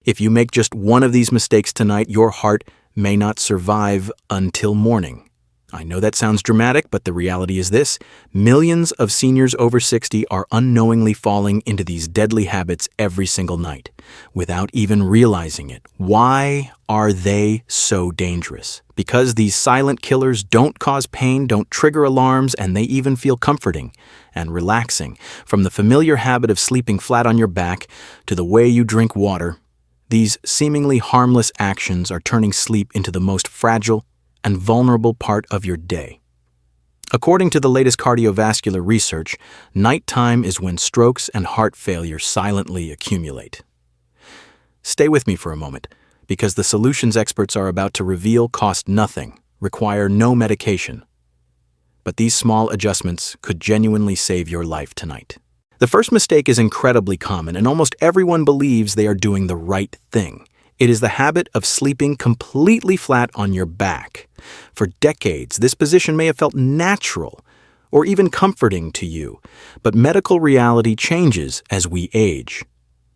If you make just one of these mistakes tonight, your heart may not survive until morning. I know that sounds dramatic, but the reality is this: millions of seniors over 60 are unknowingly falling into these deadly habits every single night, without even realizing it. Why are they so dangerous? Because these silent killers don't cause pain, don't trigger alarms, and they even feel comforting and relaxing. From the familiar habit of sleeping flat on your back to the way you drink water, these seemingly harmless actions are turning sleep into the most fragile and vulnerable part of your day. According to the latest cardiovascular research, nighttime is when strokes and heart failure silently accumulate. Stay with me for a moment, because the solutions experts are about to reveal cost nothing, require no medication. But these small adjustments could genuinely save your life tonight. The first mistake is incredibly common, and almost everyone believes they are doing the right thing. It is the habit of sleeping completely flat on your back. For decades, this position may have felt natural or even comforting to you, but medical reality changes as we age.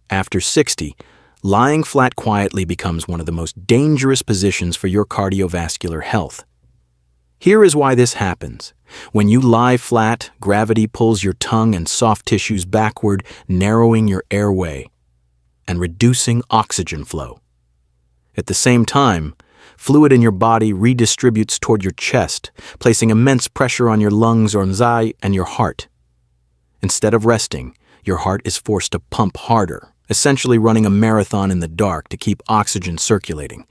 After 60, lying flat quietly becomes one of the most dangerous positions for your cardiovascular health. Here is why this happens. When you lie flat, gravity pulls your tongue and soft tissues backward, narrowing your airway and reducing oxygen flow. At the same time, fluid in your body redistributes toward your chest, placing immense pressure on your lungs or and your heart. Instead of resting, your heart is forced to pump harder, essentially running a marathon in the dark to keep oxygen circulating.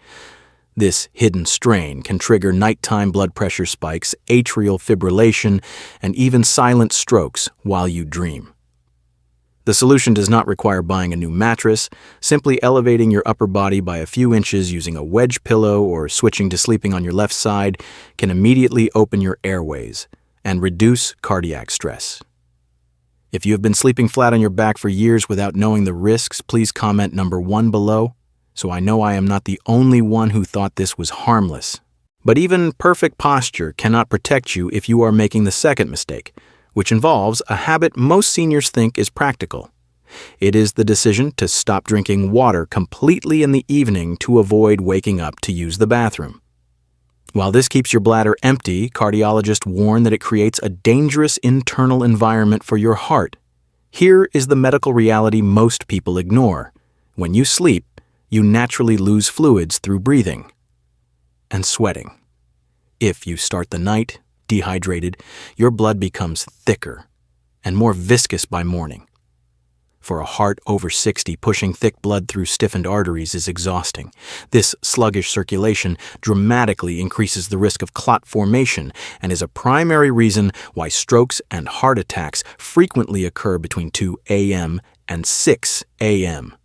This hidden strain can trigger nighttime blood pressure spikes, atrial fibrillation, and even silent strokes while you dream. The solution does not require buying a new mattress. Simply elevating your upper body by a few inches using a wedge pillow or switching to sleeping on your left side can immediately open your airways and reduce cardiac stress. If you have been sleeping flat on your back for years without knowing the risks, please comment number 1 below, so I know I am not the only one who thought this was harmless. But even perfect posture cannot protect you if you are making the second mistake, which involves a habit most seniors think is practical. It is the decision to stop drinking water completely in the evening to avoid waking up to use the bathroom. While this keeps your bladder empty, cardiologists warn that it creates a dangerous internal environment for your heart. Here is the medical reality most people ignore. When you sleep, you naturally lose fluids through breathing and sweating. If you start the night dehydrated, your blood becomes thicker and more viscous by morning. For a heart over 60, pushing thick blood through stiffened arteries is exhausting. This sluggish circulation dramatically increases the risk of clot formation and is a primary reason why strokes and heart attacks frequently occur between 2 a.m. and 6 a.m.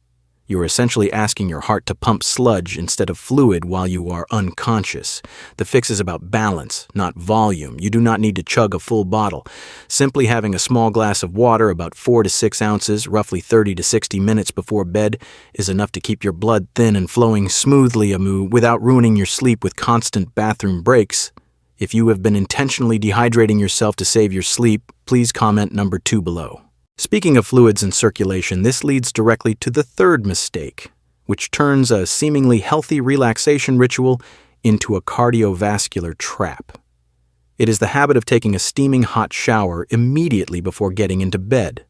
You are essentially asking your heart to pump sludge instead of fluid while you are unconscious. The fix is about balance, not volume. You do not need to chug a full bottle. Simply having a small glass of water, about 4 to 6 ounces, roughly 30 to 60 minutes before bed, is enough to keep your blood thin and flowing smoothly without ruining your sleep with constant bathroom breaks. If you have been intentionally dehydrating yourself to save your sleep, please comment number 2 below. Speaking of fluids and circulation, this leads directly to the third mistake, which turns a seemingly healthy relaxation ritual into a cardiovascular trap. It is the habit of taking a steaming hot shower immediately before getting into bed.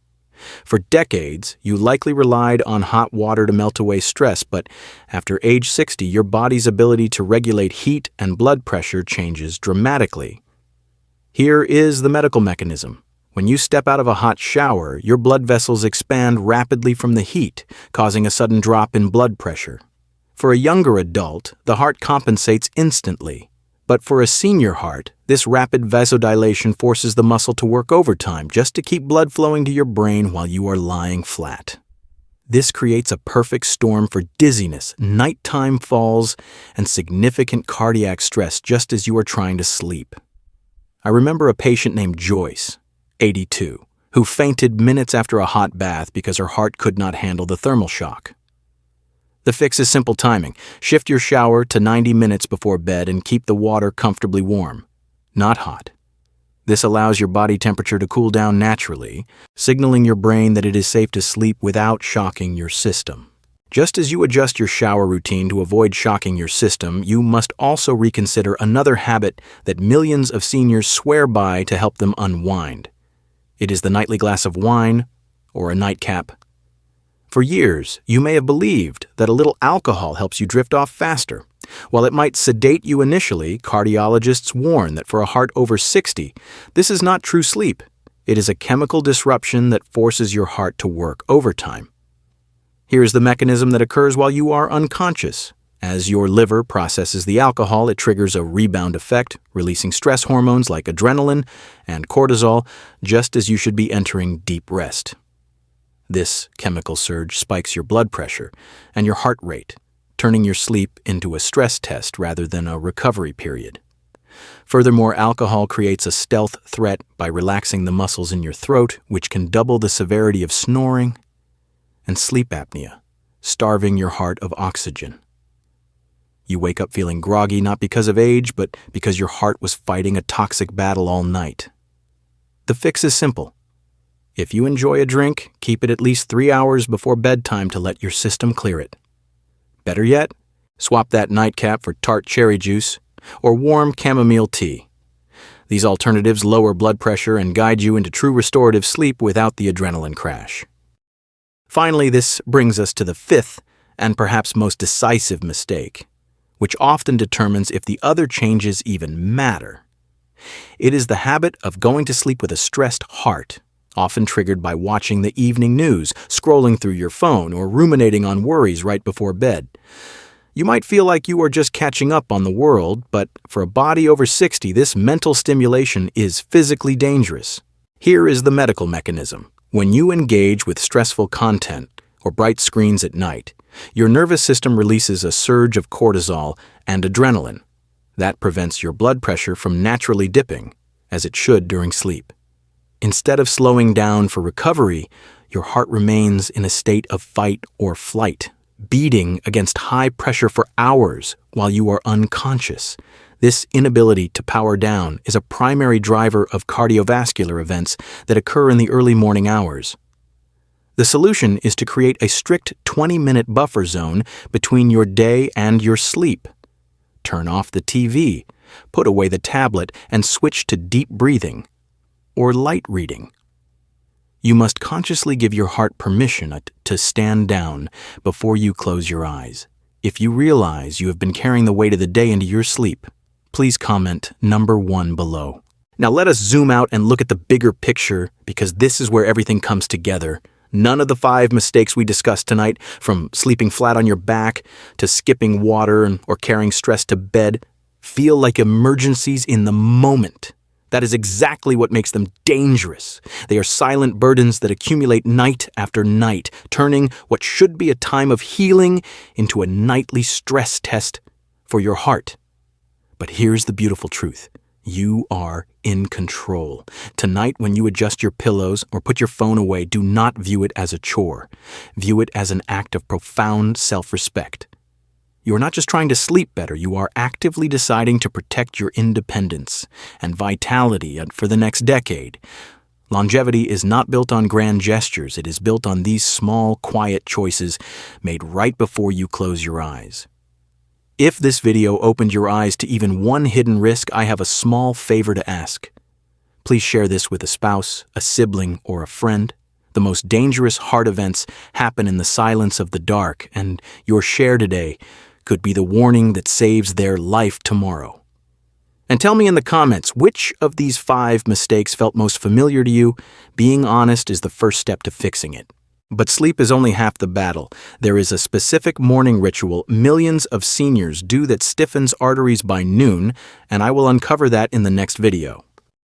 For decades, you likely relied on hot water to melt away stress, but after age 60, your body's ability to regulate heat and blood pressure changes dramatically. Here is the medical mechanism. When you step out of a hot shower, your blood vessels expand rapidly from the heat, causing a sudden drop in blood pressure. For a younger adult, the heart compensates instantly. But for a senior heart, this rapid vasodilation forces the muscle to work overtime just to keep blood flowing to your brain while you are lying flat. This creates a perfect storm for dizziness, nighttime falls, and significant cardiac stress just as you are trying to sleep. I remember a patient named Joyce, 82, who fainted minutes after a hot bath because her heart could not handle the thermal shock. The fix is simple timing. Shift your shower to 90 minutes before bed and keep the water comfortably warm, not hot. This allows your body temperature to cool down naturally, signaling your brain that it is safe to sleep without shocking your system. Just as you adjust your shower routine to avoid shocking your system, you must also reconsider another habit that millions of seniors swear by to help them unwind. It is the nightly glass of wine or a nightcap. For years, you may have believed that a little alcohol helps you drift off faster. While it might sedate you initially, cardiologists warn that for a heart over 60, this is not true sleep. It is a chemical disruption that forces your heart to work overtime. Here's the mechanism that occurs while you are unconscious. As your liver processes the alcohol, it triggers a rebound effect, releasing stress hormones like adrenaline and cortisol, just as you should be entering deep rest. This chemical surge spikes your blood pressure and your heart rate, turning your sleep into a stress test rather than a recovery period. Furthermore, alcohol creates a stealth threat by relaxing the muscles in your throat, which can double the severity of snoring and sleep apnea, starving your heart of oxygen. You wake up feeling groggy not because of age, but because your heart was fighting a toxic battle all night. The fix is simple. If you enjoy a drink, keep it at least 3 hours before bedtime to let your system clear it. Better yet, swap that nightcap for tart cherry juice or warm chamomile tea. These alternatives lower blood pressure and guide you into true restorative sleep without the adrenaline crash. Finally, this brings us to the fifth and perhaps most decisive mistake, which often determines if the other changes even matter. It is the habit of going to sleep with a stressed heart, often triggered by watching the evening news, scrolling through your phone, or ruminating on worries right before bed. You might feel like you are just catching up on the world, but for a body over 60, this mental stimulation is physically dangerous. Here is the medical mechanism. When you engage with stressful content or bright screens at night, your nervous system releases a surge of cortisol and adrenaline. That prevents your blood pressure from naturally dipping, as it should during sleep. Instead of slowing down for recovery, your heart remains in a state of fight or flight, beating against high pressure for hours while you are unconscious. This inability to power down is a primary driver of cardiovascular events that occur in the early morning hours. The solution is to create a strict 20-minute buffer zone between your day and your sleep. Turn off the TV, put away the tablet, and switch to deep breathing or light reading. You must consciously give your heart permission to stand down before you close your eyes. If you realize you have been carrying the weight of the day into your sleep, please comment number 1 below. Now let us zoom out and look at the bigger picture, because this is where everything comes together. None of the 5 mistakes we discussed tonight, from sleeping flat on your back to skipping water or carrying stress to bed, feel like emergencies in the moment. That is exactly what makes them dangerous. They are silent burdens that accumulate night after night, turning what should be a time of healing into a nightly stress test for your heart. But here's the beautiful truth. You are in control. Tonight, when you adjust your pillows or put your phone away, do not view it as a chore. View it as an act of profound self-respect. You are not just trying to sleep better, you are actively deciding to protect your independence and vitality for the next decade. Longevity is not built on grand gestures, it is built on these small, quiet choices made right before you close your eyes. If this video opened your eyes to even one hidden risk, I have a small favor to ask. Please share this with a spouse, a sibling, or a friend. The most dangerous heart events happen in the silence of the dark, and your share today could be the warning that saves their life tomorrow. And tell me in the comments, which of these 5 mistakes felt most familiar to you? Being honest is the first step to fixing it. But sleep is only half the battle. There is a specific morning ritual millions of seniors do that stiffens arteries by noon, and I will uncover that in the next video.